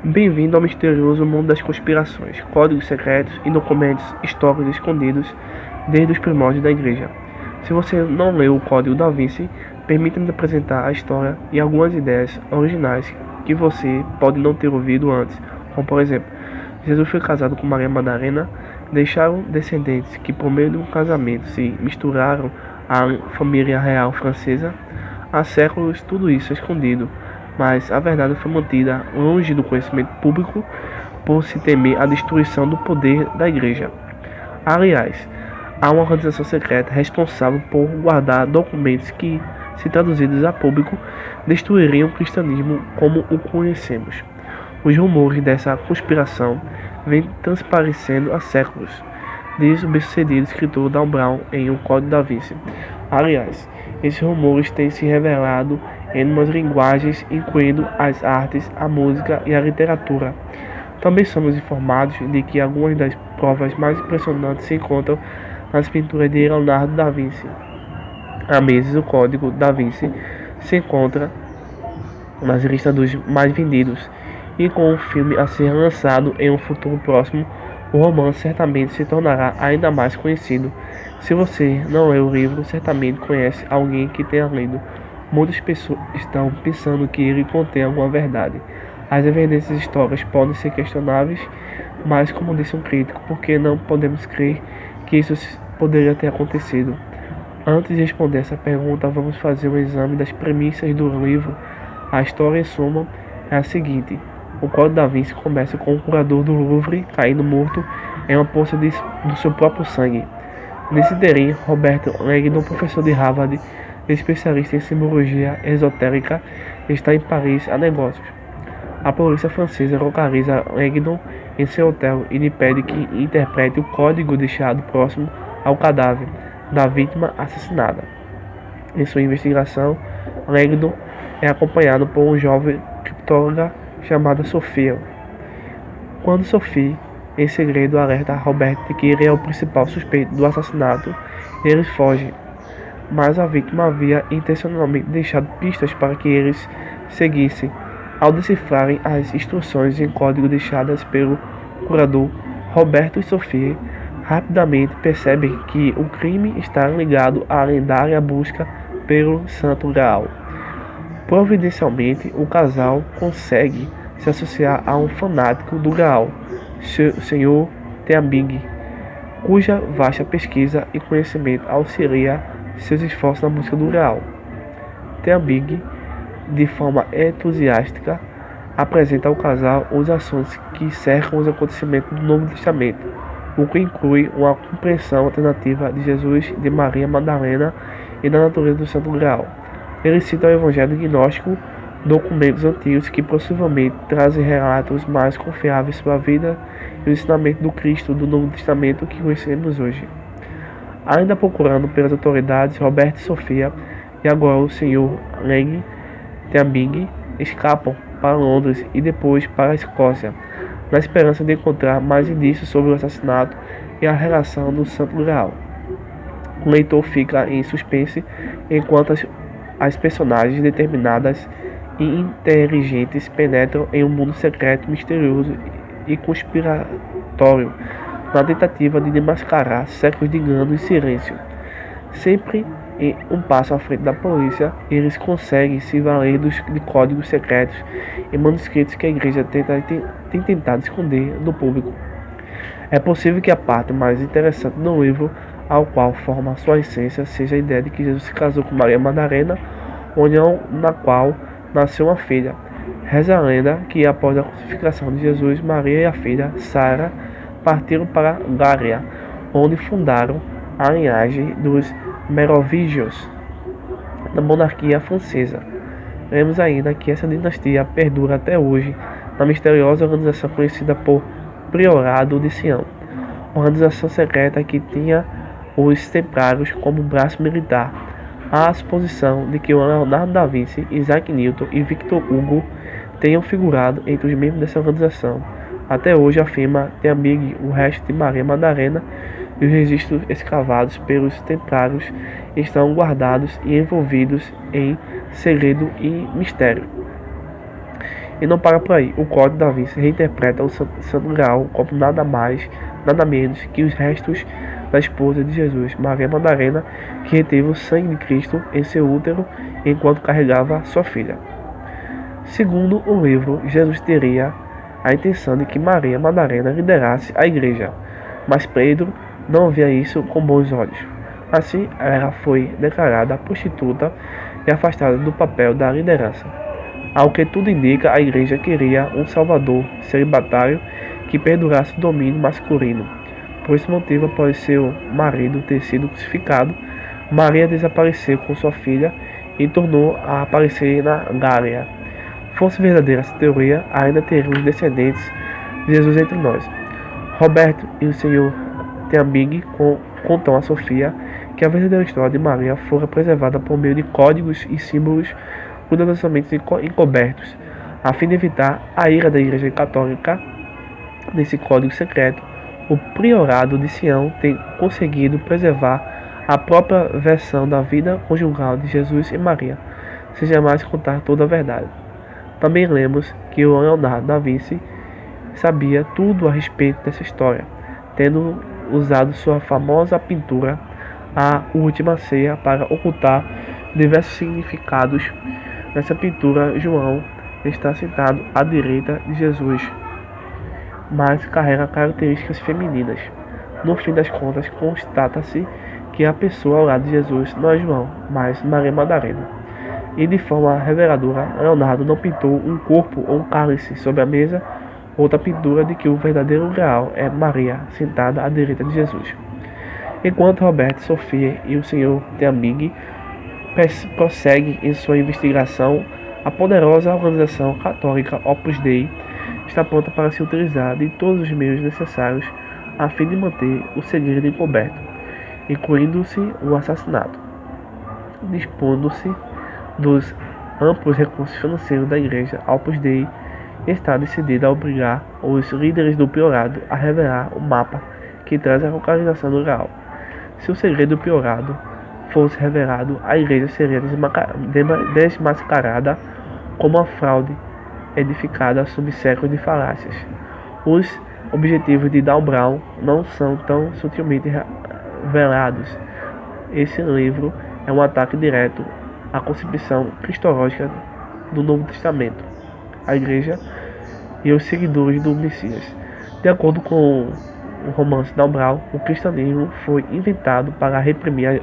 Bem-vindo ao misterioso mundo das conspirações, códigos secretos e documentos históricos escondidos desde os primórdios da Igreja. Se você não leu o Código da Vinci, permita-me apresentar a história e algumas ideias originais que você pode não ter ouvido antes, como por exemplo, Jesus foi casado com Maria Madalena, deixaram descendentes que por meio de um casamento se misturaram à família real francesa. Há séculos tudo isso é escondido, mas a verdade foi mantida longe do conhecimento público por se temer a destruição do poder da Igreja. Aliás, há uma organização secreta responsável por guardar documentos que, se traduzidos a público, destruiriam o cristianismo como o conhecemos. Os rumores dessa conspiração vêm transparecendo há séculos, diz o bem-sucedido escritor Dan Brown em O Código da Vinci. Aliás, esses rumores têm se revelado em umas linguagens incluindo as artes, a música e a literatura. Também somos informados de que algumas das provas mais impressionantes se encontram nas pinturas de Leonardo da Vinci. Há meses, o Código da Vinci se encontra nas listas dos mais vendidos, e com o filme a ser lançado em um futuro próximo, o romance certamente se tornará ainda mais conhecido. Se você não leu o livro, certamente conhece alguém que tenha lido. Muitas pessoas estão pensando que ele contém alguma verdade. As evidências históricas podem ser questionáveis, mas como disse um crítico, por que não podemos crer que isso poderia ter acontecido? Antes de responder essa pergunta, vamos fazer um exame das premissas do livro. A história, em suma, é a seguinte. O Código da Vinci começa com o curador do Louvre caindo morto em uma poça do seu próprio sangue. Nesse interim, Robert Langdon, professor de Harvard, especialista em simbologia esotérica, está em Paris a negócios. A polícia francesa localiza Langdon em seu hotel e lhe pede que interprete o código deixado próximo ao cadáver da vítima assassinada. Em sua investigação, Langdon é acompanhado por um jovem criptóloga chamada Sophia. Quando Sophie, em segredo, alerta Robert de que ele é o principal suspeito do assassinato, eles fogem. Mas a vítima havia intencionalmente deixado pistas para que eles seguissem. Ao decifrarem as instruções em código deixadas pelo curador, Roberto e Sophie rapidamente percebem que o crime está ligado à lendária busca pelo Santo Graal. Providencialmente, o casal consegue se associar a um fanático do Graal, o Sr. Teabing, cuja vasta pesquisa e conhecimento auxilia seus esforços na busca do Graal. Teabing, de forma entusiástica, apresenta ao casal os assuntos que cercam os acontecimentos do Novo Testamento, o que inclui uma compreensão alternativa de Jesus, de Maria Madalena e da natureza do Santo Graal. Ele cita o Evangelho gnóstico, documentos antigos que possivelmente trazem relatos mais confiáveis sobre a vida e o ensinamento do Cristo do Novo Testamento que conhecemos hoje. Ainda procurando pelas autoridades, Robert e Sophia, e agora o Sr. Lang Teabing, escapam para Londres e depois para a Escócia, na esperança de encontrar mais indícios sobre o assassinato e a relação do Santo Graal. O leitor fica em suspense enquanto as personagens determinadas e inteligentes penetram em um mundo secreto, misterioso e conspiratório, na tentativa de desmascarar séculos de engano e silêncio. Sempre em um passo à frente da polícia, eles conseguem se valer de códigos secretos e manuscritos que a igreja tem tentado esconder do público. É possível que a parte mais interessante do livro, ao qual forma sua essência, seja a ideia de que Jesus se casou com Maria Madalena, união na qual nasceu uma filha. Reza a lenda que após a crucificação de Jesus, Maria e a filha, Sara, partiram para Gária, onde fundaram a linhagem dos Merovígios, da monarquia francesa. Vemos ainda que essa dinastia perdura até hoje na misteriosa organização conhecida por Priorado de Sião, organização secreta que tinha os templários como braço militar. Há a suposição de que Leonardo da Vinci, Isaac Newton e Victor Hugo tenham figurado entre os membros dessa organização. Até hoje, afirma Teabing, o resto de Maria Madalena e os registros escavados pelos templários estão guardados e envolvidos em segredo e mistério. E não para por aí. O Código da Vinci reinterpreta o Santo Graal como nada mais, nada menos que os restos da esposa de Jesus, Maria Madalena, que reteve o sangue de Cristo em seu útero enquanto carregava sua filha. Segundo o livro, Jesus teria a intenção de que Maria Madalena liderasse a igreja, mas Pedro não via isso com bons olhos. Assim, ela foi declarada prostituta e afastada do papel da liderança. Ao que tudo indica, a igreja queria um salvador celibatário que perdurasse o domínio masculino. Por esse motivo, após seu marido ter sido crucificado, Maria desapareceu com sua filha e tornou a aparecer na Gália. Fosse verdadeira essa teoria, ainda teríamos descendentes de Jesus entre nós. Roberto e o Sr. Teabing contam a Sofia que a verdadeira história de Maria fora preservada por meio de códigos e símbolos cuidadosamente encobertos, a fim de evitar a ira da Igreja Católica. Nesse código secreto, o priorado de Sião tem conseguido preservar a própria versão da vida conjugal de Jesus e Maria, sem jamais contar toda a verdade. Também lemos que o Leonardo da Vinci sabia tudo a respeito dessa história, tendo usado sua famosa pintura A Última Ceia para ocultar diversos significados. Nessa pintura, João está sentado à direita de Jesus, mas carrega características femininas. No fim das contas, constata-se que a pessoa ao lado de Jesus não é João, mas Maria Madalena. E de forma reveladora, Leonardo não pintou um corpo ou um cálice sobre a mesa, outra pintura de que o verdadeiro real é Maria, sentada à direita de Jesus. Enquanto Roberto, Sofia e o Sr. Teabing prosseguem em sua investigação, a poderosa organização católica Opus Dei está pronta para se utilizar de todos os meios necessários a fim de manter o segredo encoberto, incluindo-se o assassinato. Dispondo-se dos amplos recursos financeiros da Igreja, a Opus Dei está decidida a obrigar os líderes do priorado a revelar o mapa que traz a localização do real. Se o segredo do priorado fosse revelado, a igreja seria desmascarada como uma fraude edificada sob séculos de falácias. Os objetivos de Dan Brown não são tão sutilmente revelados. Esse livro é um ataque direto à concepção cristológica do Novo Testamento, a igreja e os seguidores do Messias. De acordo com o romance Dan Brown, o cristianismo foi inventado para reprimir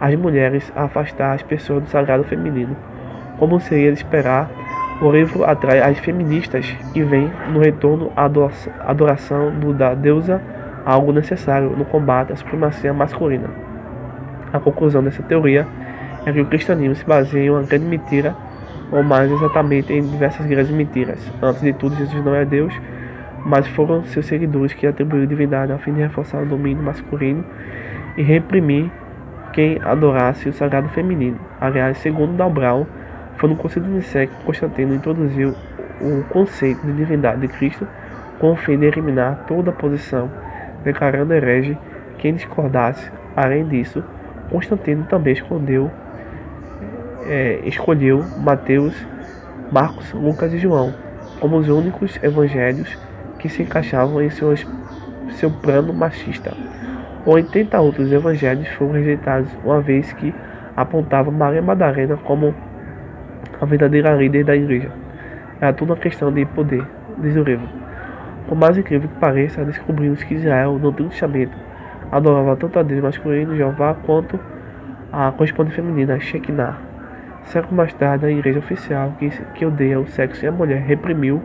as mulheres a afastar as pessoas do sagrado feminino. Como seria de esperar, o livro atrai as feministas e vem no retorno à adoração da deusa, algo necessário no combate à supremacia masculina. A conclusão dessa teoria é que o cristianismo se baseia em uma grande mentira, ou mais exatamente em diversas grandes mentiras. Antes de tudo, Jesus não é Deus, mas foram seus seguidores que atribuíram divindade a fim de reforçar o domínio masculino e reprimir quem adorasse o sagrado feminino. Aliás, segundo Dan Brown, foi no Concílio de Nicéia que Constantino introduziu o conceito de divindade de Cristo com o fim de eliminar toda a posição, declarando herege quem discordasse. Além disso, Constantino também escolheu Mateus, Marcos, Lucas e João como os únicos evangelhos que se encaixavam em seu plano machista. 80 outros evangelhos foram rejeitados, uma vez que apontavam Maria Madalena como a verdadeira líder da igreja. Era tudo uma questão de poder, diz o livro. Por mais incrível que pareça, descobrimos que Israel, no Antigo Testamento, adorava tanto a Deus masculino, Jeová, quanto a correspondente feminina, Shekinah. Séculos mais tarde, a igreja oficial, que odeia o sexo e a mulher, reprimiu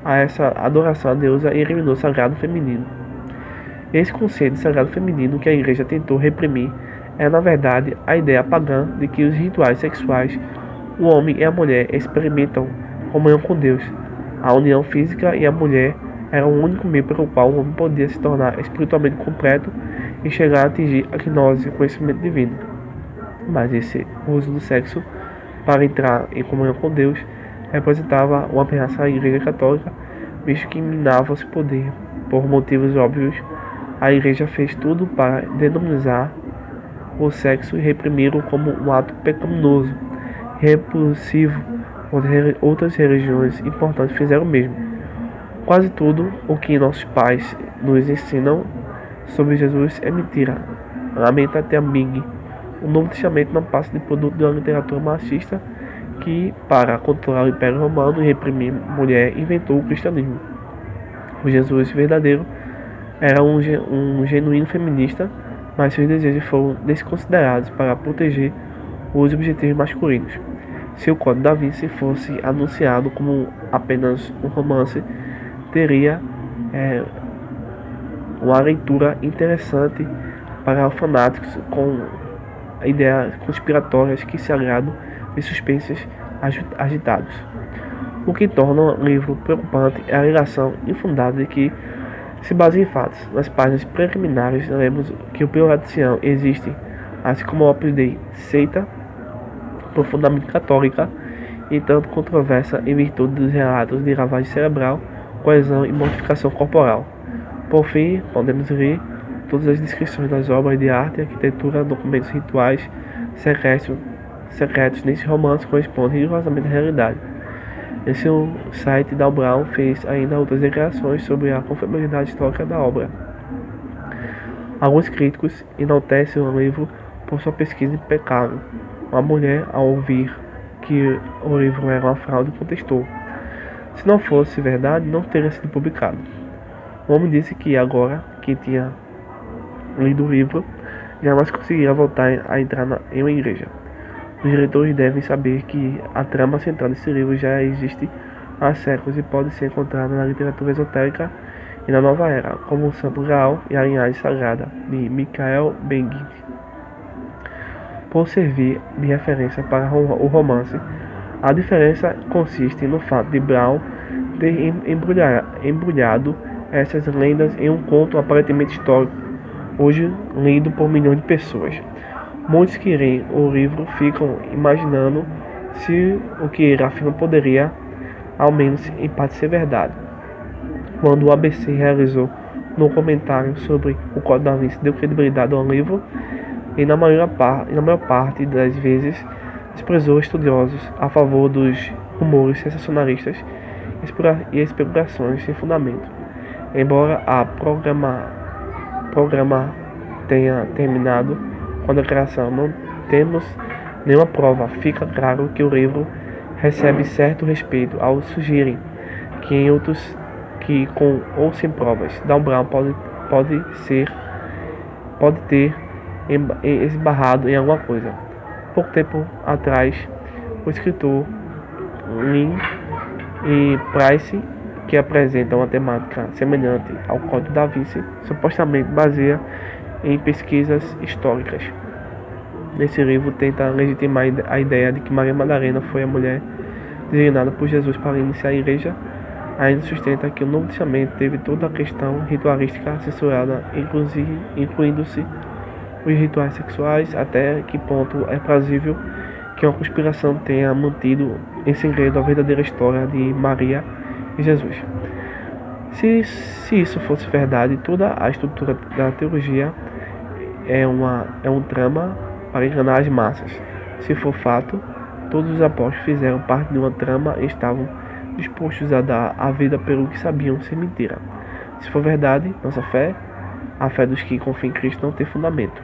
a essa adoração à deusa e eliminou o sagrado feminino. Esse conceito de sagrado feminino que a igreja tentou reprimir é, na verdade, a ideia pagã de que os rituais sexuais, o homem e a mulher experimentam comunhão com Deus. A união física e a mulher era o único meio pelo qual o homem podia se tornar espiritualmente completo e chegar a atingir a gnose, o conhecimento divino. Mas esse uso do sexo para entrar em comunhão com Deus representava uma ameaça à Igreja Católica, visto que minava seu poder. Por motivos óbvios, a Igreja fez tudo para demonizar o sexo e reprimir-o como um ato pecaminoso, repulsivo, Outras religiões importantes fizeram o mesmo. Quase tudo o que nossos pais nos ensinam sobre Jesus é mentira. Lamenta Bing. O Novo Testamento não passa de produto de uma literatura marxista que, para controlar o Império Romano e reprimir mulher, inventou o cristianismo. O Jesus verdadeiro era um genuíno feminista, mas seus desejos foram desconsiderados para proteger os objetivos masculinos. Se o Código da Vinci fosse anunciado como apenas um romance, teria uma leitura interessante para fanáticos com ideias conspiratórias que se agradam de suspenses agitados. O que torna o livro preocupante é a alegação infundada de que se baseia em fatos. Nas páginas preliminares, lemos que o Pio-Laticiano existe, assim como a Opus Dei, seita profundamente católica e tanto controversa em virtude dos relatos de lavagem cerebral, coesão e mortificação corporal. Por fim, podemos ler todas as descrições das obras de arte e arquitetura, documentos rituais secretos nesse romance correspondem rigorosamente à realidade. Em seu site, Dan Brown fez ainda outras declarações sobre a confiabilidade histórica da obra. Alguns críticos enaltecem o livro por sua pesquisa impecável. Uma mulher, ao ouvir que o livro era uma fraude, contestou: se não fosse verdade, não teria sido publicado. O homem disse que agora, quem tinha lido o livro, jamais conseguiria voltar a entrar em uma igreja. Os leitores devem saber que a trama central desse livro já existe há séculos e pode ser encontrada na literatura esotérica e na Nova Era, como o Santo Graal e a Linhagem Sagrada, de Michael Benguigui. Por servir de referência para o romance, a diferença consiste no fato de Brown ter embrulhado essas lendas em um conto aparentemente histórico, hoje lido por milhões de pessoas. Muitos que leem o livro ficam imaginando se o que ele afirma poderia, ao menos em parte, ser verdade. Quando o ABC realizou no comentário sobre o Código da Vinci deu credibilidade ao livro, e na maior parte das vezes desprezou estudiosos a favor dos rumores sensacionalistas e especulações sem fundamento. Embora a programa tenha terminado com a declaração "não temos nenhuma prova", fica claro que o livro recebe certo respeito ao sugerir que em outros que com ou sem provas, Dan Brown pode ter esbarrado em alguma coisa. Pouco tempo atrás, o escritor Lynn e Price, que apresentam uma temática semelhante ao Código da Vinci, supostamente baseia em pesquisas históricas. Nesse livro tenta legitimar a ideia de que Maria Madalena foi a mulher designada por Jesus para iniciar a igreja. Ainda sustenta que o Novo Testamento teve toda a questão ritualística censurada, incluindo-se os rituais sexuais. Até que ponto é plausível que uma conspiração tenha mantido em segredo a verdadeira história de Maria e Jesus? Se isso fosse verdade, toda a estrutura da teologia é um trama para enganar as massas. Se for fato, todos os apóstolos fizeram parte de uma trama e estavam dispostos a dar a vida pelo que sabiam ser mentira. Se for verdade, nossa fé, a fé dos que confiam em Cristo, não tem fundamento.